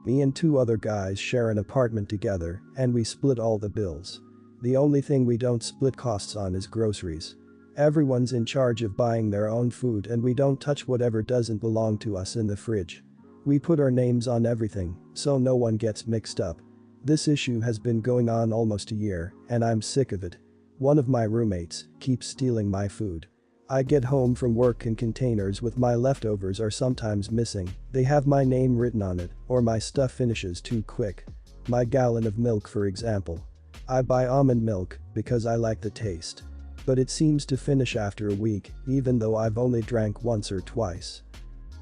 Me and two other guys share an apartment together and we split all the bills. The only thing we don't split costs on is groceries. Everyone's in charge of buying their own food and we don't touch whatever doesn't belong to us in the fridge. We put our names on everything, so no one gets mixed up. This issue has been going on almost a year, and I'm sick of it. One of my roommates keeps stealing my food. I get home from work and containers with my leftovers are sometimes missing, they have my name written on it, or my stuff finishes too quick. My gallon of milk for example. I buy almond milk because I like the taste. But it seems to finish after a week, even though I've only drank once or twice.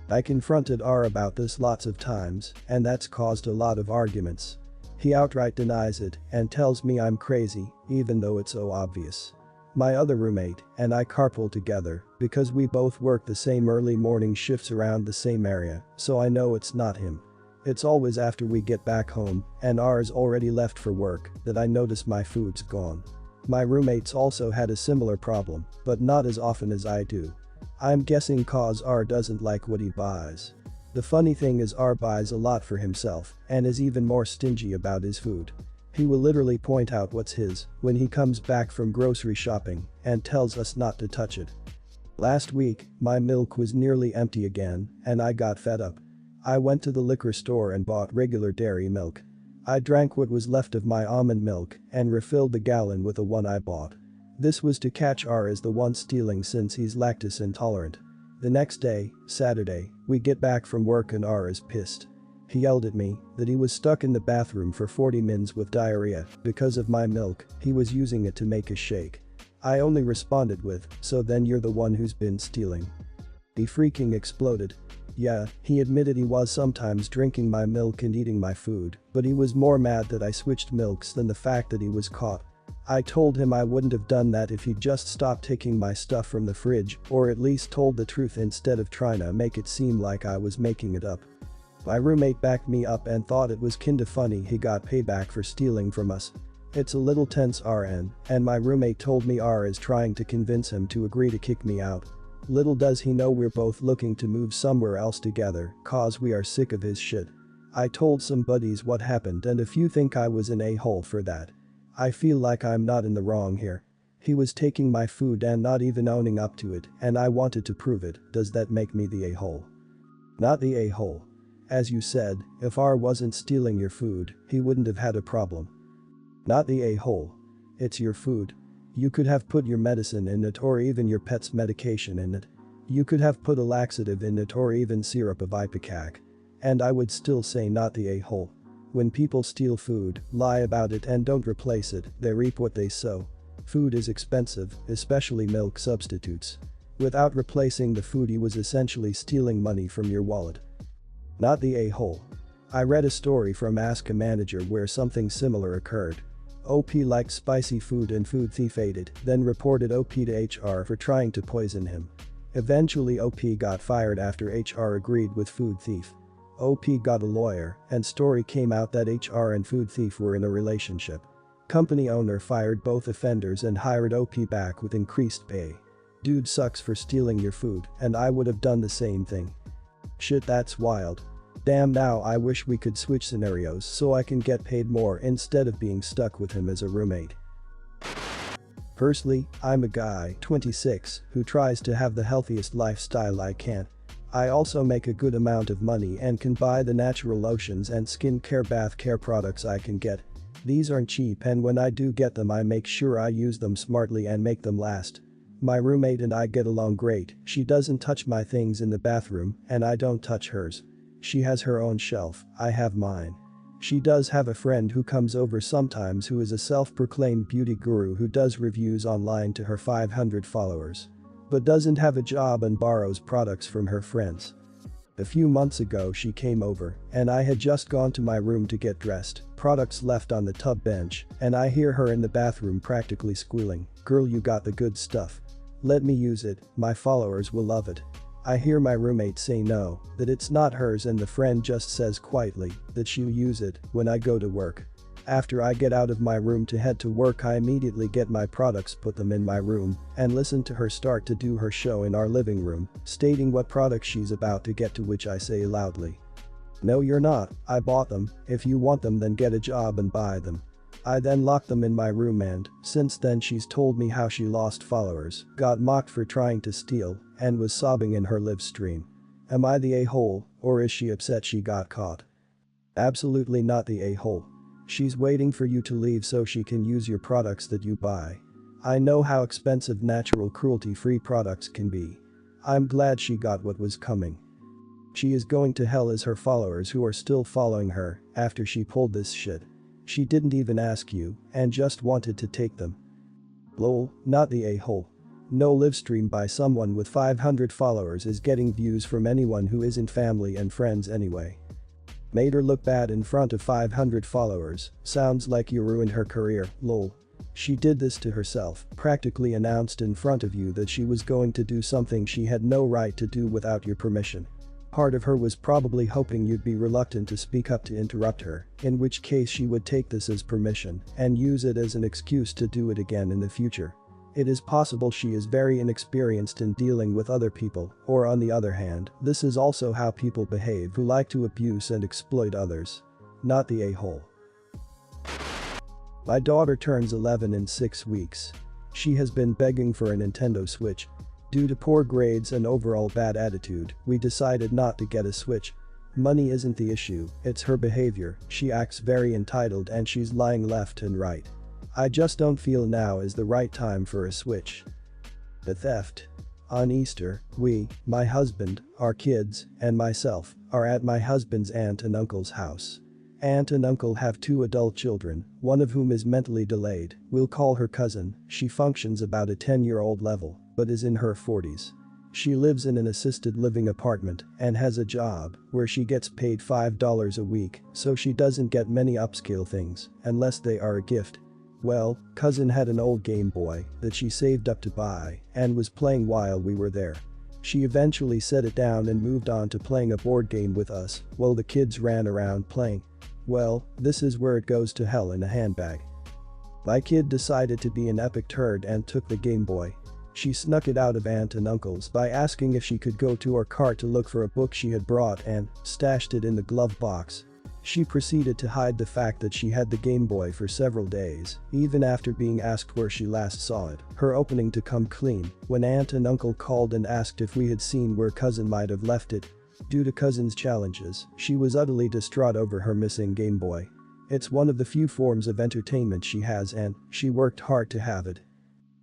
I confronted R about this lots of times, and that's caused a lot of arguments. He outright denies it and tells me I'm crazy, even though it's so obvious. My other roommate and I carpool together because we both work the same early morning shifts around the same area, so I know it's not him. It's always after we get back home and R's already left for work that I notice my food's gone. My roommates also had a similar problem, but not as often as I do. I'm guessing cause R doesn't like what he buys. The funny thing is R buys a lot for himself and is even more stingy about his food. He will literally point out what's his when he comes back from grocery shopping and tells us not to touch it. Last week, my milk was nearly empty again and I got fed up. I went to the liquor store and bought regular dairy milk. I drank what was left of my almond milk and refilled the gallon with the one I bought. This was to catch R as the one stealing since he's lactose intolerant. The next day, Saturday, we get back from work and R is pissed. He yelled at me that he was stuck in the bathroom for 40 minutes with diarrhea because of my milk, he was using it to make a shake. I only responded with, "So then you're the one who's been stealing." He freaking exploded. Yeah, he admitted he was sometimes drinking my milk and eating my food, but he was more mad that I switched milks than the fact that he was caught. I told him I wouldn't have done that if he'd just stopped taking my stuff from the fridge or at least told the truth instead of trying to make it seem like I was making it up. My roommate backed me up and thought it was kinda funny he got payback for stealing from us. It's a little tense RN, and my roommate told me R is trying to convince him to agree to kick me out. Little does he know we're both looking to move somewhere else together cause we are sick of his shit. I told some buddies what happened and a few think I was an a-hole for that. I feel like I'm not in the wrong here. He was taking my food and not even owning up to it and I wanted to prove it, does that make me the a-hole? Not the a-hole. As you said, if R wasn't stealing your food, he wouldn't have had a problem. Not the a-hole. It's your food. You could have put your medicine in it or even your pet's medication in it. You could have put a laxative in it or even syrup of ipecac. And I would still say not the a-hole. When people steal food, lie about it and don't replace it, they reap what they sow. Food is expensive, especially milk substitutes. Without replacing the food he was essentially stealing money from your wallet. Not the a-hole. I read a story from Ask a Manager where something similar occurred. OP liked spicy food and food thief ate it, then reported OP to HR for trying to poison him. Eventually OP got fired after HR agreed with food thief. OP got a lawyer, and story came out that HR and food thief were in a relationship. Company owner fired both offenders and hired OP back with increased pay. Dude sucks for stealing your food, and I would have done the same thing. Shit, that's wild. Damn, now I wish we could switch scenarios so I can get paid more instead of being stuck with him as a roommate. Personally, I'm a guy, 26, who tries to have the healthiest lifestyle I can. I also make a good amount of money and can buy the natural lotions and skincare bath care products I can get. These aren't cheap and when I do get them I make sure I use them smartly and make them last. My roommate and I get along great, she doesn't touch my things in the bathroom and I don't touch hers. She has her own shelf, I have mine. She does have a friend who comes over sometimes who is a self-proclaimed beauty guru who does reviews online to her 500 followers. But doesn't have a job and borrows products from her friends. A few months ago she came over and I had just gone to my room to get dressed, products left on the tub bench, and I hear her in the bathroom practically squealing, "Girl, you got the good stuff. Let me use it, my followers will love it." I hear my roommate say no, that it's not hers and the friend just says quietly that she'll use it when I go to work. After I get out of my room to head to work I immediately get my products, put them in my room, and listen to her start to do her show in our living room, stating what product she's about to get to, which I say loudly. No you're not, I bought them, if you want them then get a job and buy them. I then locked them in my room and, since then she's told me how she lost followers, got mocked for trying to steal, and was sobbing in her live stream. Am I the a-hole, or is she upset she got caught? Absolutely not the a-hole. She's waiting for you to leave so she can use your products that you buy. I know how expensive natural cruelty-free products can be. I'm glad she got what was coming. She is going to hell as her followers who are still following her after she pulled this shit. She didn't even ask you and just wanted to take them. Lol, not the a-hole. No livestream by someone with 500 followers is getting views from anyone who isn't family and friends anyway. Made her look bad in front of 500 followers, sounds like you ruined her career, lol. She did this to herself, practically announced in front of you that she was going to do something she had no right to do without your permission. Part of her was probably hoping you'd be reluctant to speak up to interrupt her, in which case she would take this as permission and use it as an excuse to do it again in the future. It is possible she is very inexperienced in dealing with other people, or on the other hand, this is also how people behave who like to abuse and exploit others. Not the a-hole. My daughter turns 11 in 6 weeks. She has been begging for a Nintendo Switch. Due to poor grades and overall bad attitude, we decided not to get a Switch. Money isn't the issue, it's her behavior, she acts very entitled and she's lying left and right. I just don't feel now is the right time for a Switch. The theft. On Easter, we, my husband, our kids, and myself, are at my husband's aunt and uncle's house. Aunt and uncle have 2 adult children, one of whom is mentally delayed, we'll call her cousin, she functions about a 10-year-old level, but is in her 40s. She lives in an assisted living apartment and has a job where she gets paid $5 a week, so she doesn't get many upscale things, unless they are a gift. Well, cousin had an old Game Boy that she saved up to buy and was playing while we were there. She eventually set it down and moved on to playing a board game with us while the kids ran around playing. Well, this is where it goes to hell in a handbag. My kid decided to be an epic turd and took the Game Boy. She snuck it out of aunt and uncle's by asking if she could go to her car to look for a book she had brought and stashed it in the glove box. She proceeded to hide the fact that she had the Game Boy for several days, even after being asked where she last saw it, her opening to come clean when aunt and uncle called and asked if we had seen where cousin might have left it. Due to cousin's challenges, she was utterly distraught over her missing Game Boy. It's one of the few forms of entertainment she has and she worked hard to have it.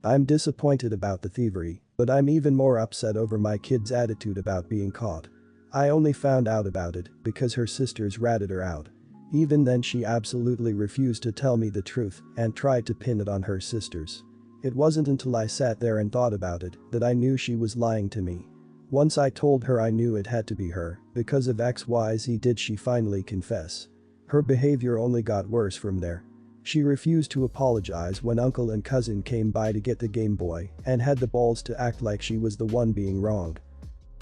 I'm disappointed about the thievery, but I'm even more upset over my kid's attitude about being caught. I only found out about it because her sisters ratted her out. Even then she absolutely refused to tell me the truth and tried to pin it on her sisters. It wasn't until I sat there and thought about it that I knew she was lying to me. Once I told her I knew it had to be her because of XYZ did she finally confess. Her behavior only got worse from there. She refused to apologize when uncle and cousin came by to get the Game Boy and had the balls to act like she was the one being wronged.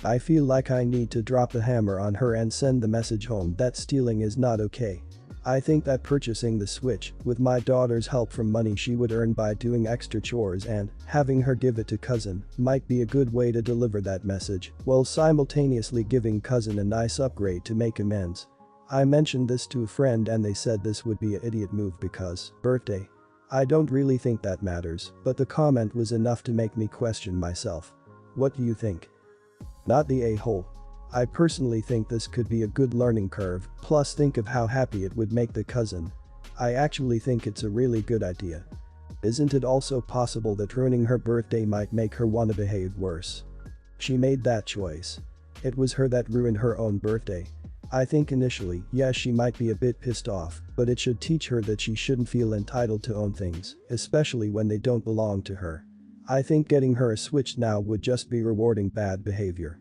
I feel like I need to drop the hammer on her and send the message home that stealing is not okay. I think that purchasing the Switch, with my daughter's help from money she would earn by doing extra chores and having her give it to cousin, might be a good way to deliver that message, while simultaneously giving cousin a nice upgrade to make amends. I mentioned this to a friend and they said this would be an idiot move because, birthday. I don't really think that matters, but the comment was enough to make me question myself. What do you think? Not the a-hole. I personally think this could be a good learning curve, plus think of how happy it would make the cousin. I actually think it's a really good idea. Isn't it also possible that ruining her birthday might make her want to behave worse? She made that choice. It was her that ruined her own birthday. I think initially, yes, she might be a bit pissed off, but it should teach her that she shouldn't feel entitled to own things, especially when they don't belong to her. I think getting her a Switch now would just be rewarding bad behavior.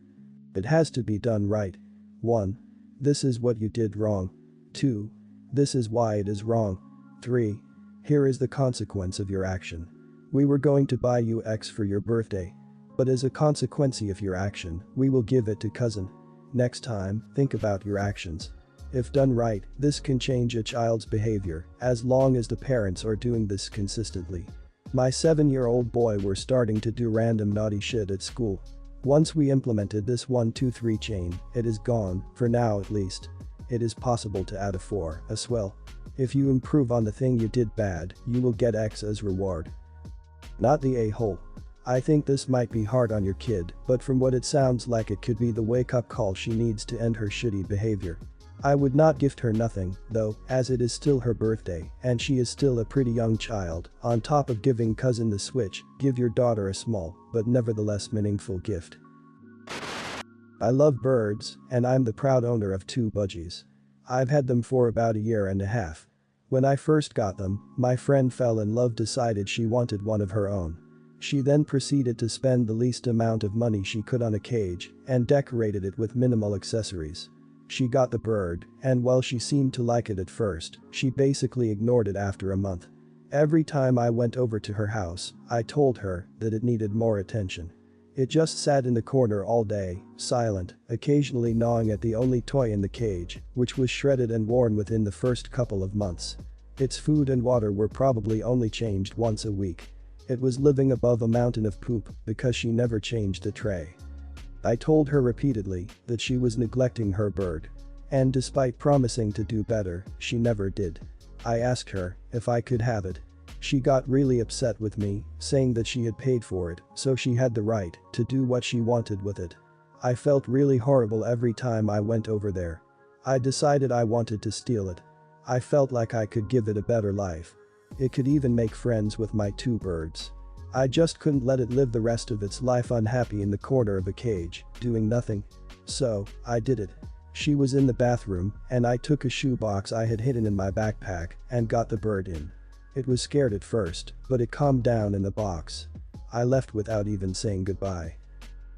It has to be done right. 1. This is what you did wrong. 2. This is why it is wrong. 3. Here is the consequence of your action. We were going to buy you X for your birthday. But as a consequence of your action, we will give it to cousin. Next time, think about your actions. If done right, this can change a child's behavior, as long as the parents are doing this consistently. My 7-year-old boy were starting to do random naughty shit at school. Once we implemented this 1-2-3 chain, it is gone, for now at least. it is possible to add a 4 as well. If you improve on the thing you did bad, you will get X as reward. Not the a-hole. I think this might be hard on your kid, but from what it sounds like it could be the wake-up call she needs to end her shitty behavior. I would not gift her nothing, though, as it is still her birthday and she is still a pretty young child. On top of giving cousin the Switch, give your daughter a small, but nevertheless meaningful gift. I love birds, and I'm the proud owner of 2 budgies. I've had them for about a year and a half. When I first got them, my friend fell in love, decided she wanted one of her own. She then proceeded to spend the least amount of money she could on a cage and decorated it with minimal accessories. She got the bird, and while she seemed to like it at first, she basically ignored it after a month. Every time I went over to her house, I told her that it needed more attention. It just sat in the corner all day, silent, occasionally gnawing at the only toy in the cage, which was shredded and worn within the first couple of months. Its food and water were probably only changed once a week. It was living above a mountain of poop because she never changed the tray. I told her repeatedly that she was neglecting her bird. And despite promising to do better, she never did. I asked her if I could have it. She got really upset with me, saying that she had paid for it, so she had the right to do what she wanted with it. I felt really horrible every time I went over there. I decided I wanted to steal it. I felt like I could give it a better life. It could even make friends with my 2 birds. I just couldn't let it live the rest of its life unhappy in the corner of a cage, doing nothing. So, I did it. She was in the bathroom, and I took a shoebox I had hidden in my backpack and got the bird in. It was scared at first, but it calmed down in the box. I left without even saying goodbye.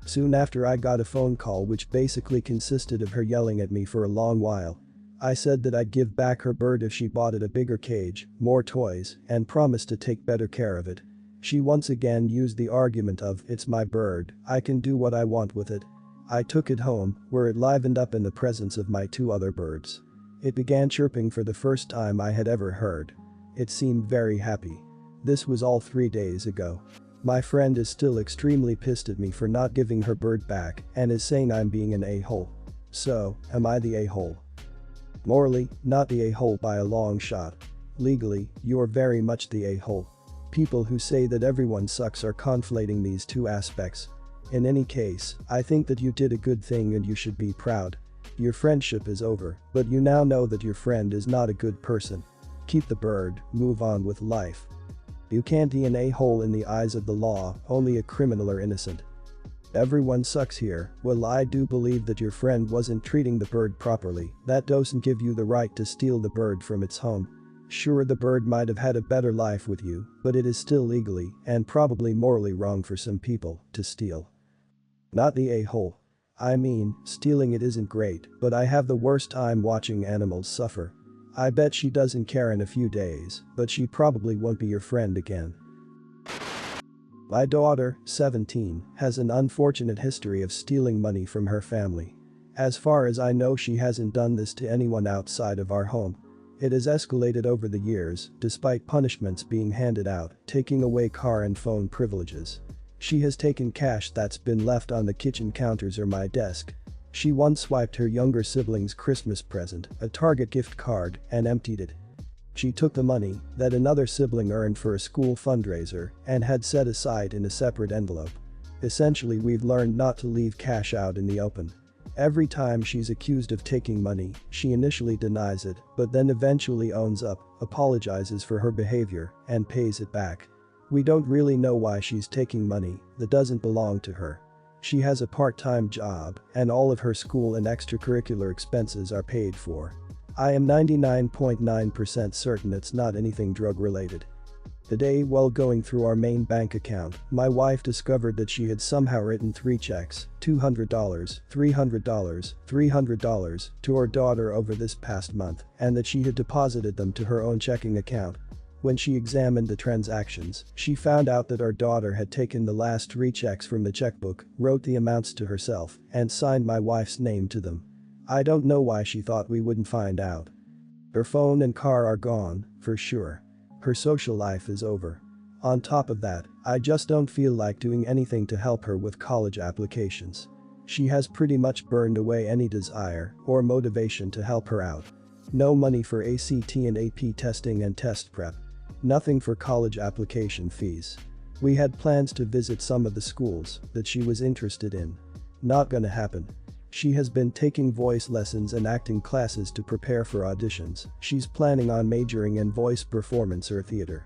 Soon after I got a phone call which basically consisted of her yelling at me for a long while. I said that I'd give back her bird if she bought it a bigger cage, more toys, and promised to take better care of it. She once again used the argument of, "It's my bird, I can do what I want with it." I took it home, where it livened up in the presence of my 2 other birds. It began chirping for the first time I had ever heard. It seemed very happy. This was all 3 days ago. My friend is still extremely pissed at me for not giving her bird back and is saying I'm being an a-hole. So, am I the a-hole? Morally, not the a-hole by a long shot. Legally, you're very much the a-hole. People who say that everyone sucks are conflating these 2 aspects. In any case, I think that you did a good thing and you should be proud. Your friendship is over, but you now know that your friend is not a good person. Keep the bird, move on with life. You can't be an a-hole in the eyes of the law, only a criminal or innocent. Everyone sucks here. Well, I do believe that your friend wasn't treating the bird properly. That doesn't give you the right to steal the bird from its home. Sure, the bird might have had a better life with you, but it is still legally and probably morally wrong for some people to steal. Not the a-hole. I mean, stealing it isn't great, but I have the worst time watching animals suffer. I bet she doesn't care in a few days, but she probably won't be your friend again. My daughter, 17, has an unfortunate history of stealing money from her family. As far as I know, she hasn't done this to anyone outside of our home. It has escalated over the years, despite punishments being handed out, taking away car and phone privileges. She has taken cash that's been left on the kitchen counters or my desk. She once swiped her younger sibling's Christmas present, a Target gift card, and emptied it. She took the money that another sibling earned for a school fundraiser and had set aside in a separate envelope. Essentially, we've learned not to leave cash out in the open. Every time she's accused of taking money, she initially denies it, but then eventually owns up, apologizes for her behavior, and pays it back. We don't really know why she's taking money that doesn't belong to her. She has a part-time job, and all of her school and extracurricular expenses are paid for. I am 99.9% certain it's not anything drug-related. Today, while going through our main bank account, my wife discovered that she had somehow written 3 checks, $200, $300, $300, to our daughter over this past month, and that she had deposited them to her own checking account. When she examined the transactions, she found out that our daughter had taken the last 3 checks from the checkbook, wrote the amounts to herself, and signed my wife's name to them. I don't know why she thought we wouldn't find out. Her phone and car are gone, for sure. Her social life is over. On top of that, I just don't feel like doing anything to help her with college applications. She has pretty much burned away any desire or motivation to help her out. No money for ACT and AP testing and test prep. Nothing for college application fees. We had plans to visit some of the schools that she was interested in. Not gonna happen. She has been taking voice lessons and acting classes to prepare for auditions. She's planning on majoring in voice performance or theater.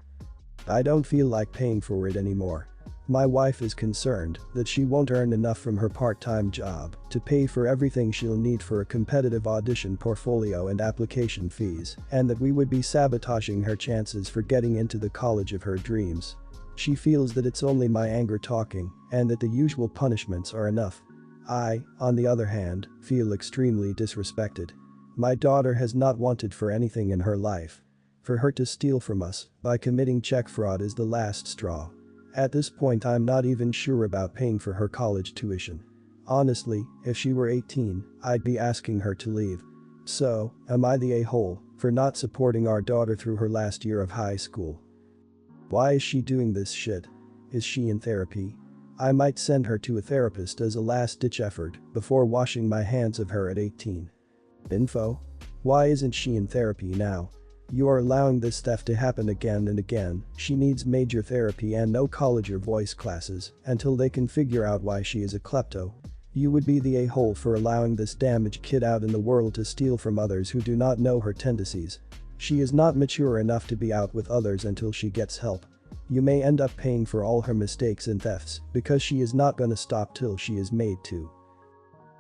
I don't feel like paying for it anymore. My wife is concerned that she won't earn enough from her part-time job to pay for everything she'll need for a competitive audition portfolio and application fees, and that we would be sabotaging her chances for getting into the college of her dreams. She feels that it's only my anger talking and that the usual punishments are enough. I, on the other hand, feel extremely disrespected. My daughter has not wanted for anything in her life. For her to steal from us by committing check fraud is the last straw. At this point I'm not even sure about paying for her college tuition. Honestly, if she were 18, I'd be asking her to leave. So, am I the a-hole for not supporting our daughter through her last year of high school? Why is she doing this shit? Is she in therapy? I might send her to a therapist as a last-ditch effort before washing my hands of her at 18. Info? Why isn't she in therapy now? You are allowing this stuff to happen again and again. She needs major therapy and no college or voice classes until they can figure out why she is a klepto. You would be the a-hole for allowing this damaged kid out in the world to steal from others who do not know her tendencies. She is not mature enough to be out with others until she gets help. You may end up paying for all her mistakes and thefts because she is not gonna stop till she is made to.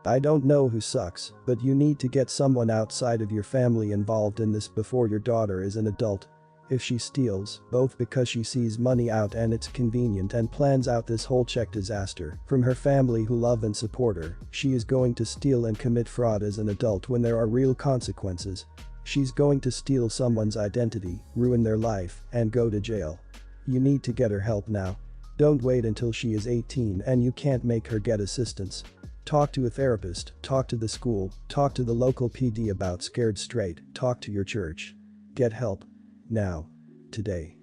I don't know who sucks, but you need to get someone outside of your family involved in this before your daughter is an adult. If she steals, both because she sees money out and it's convenient and plans out this whole check disaster from her family who love and support her, she is going to steal and commit fraud as an adult when there are real consequences. She's going to steal someone's identity, ruin their life, and go to jail. You need to get her help now. Don't wait until she is 18 and you can't make her get assistance. Talk to a therapist, talk to the school, talk to the local PD about Scared Straight, talk to your church. Get help. Now. Today.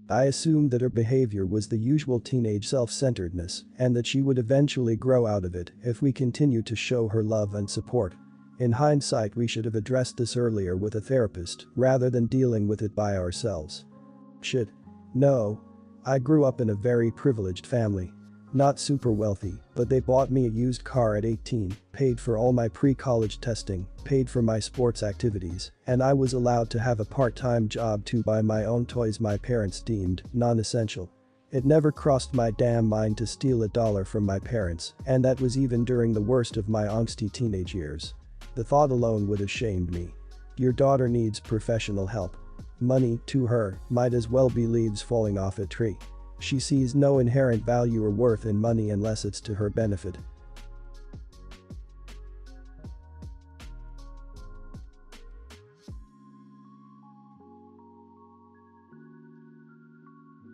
I assumed that her behavior was the usual teenage self-centeredness and that she would eventually grow out of it if we continue to show her love and support. In hindsight, we should have addressed this earlier with a therapist rather than dealing with it by ourselves. Shit. No. I grew up in a very privileged family. Not super wealthy, but they bought me a used car at 18, paid for all my pre-college testing, paid for my sports activities, and I was allowed to have a part-time job to buy my own toys my parents deemed non-essential. It never crossed my damn mind to steal $1 from my parents, and that was even during the worst of my angsty teenage years. The thought alone would have shamed me. Your daughter needs professional help. Money, to her, might as well be leaves falling off a tree. She sees no inherent value or worth in money unless it's to her benefit.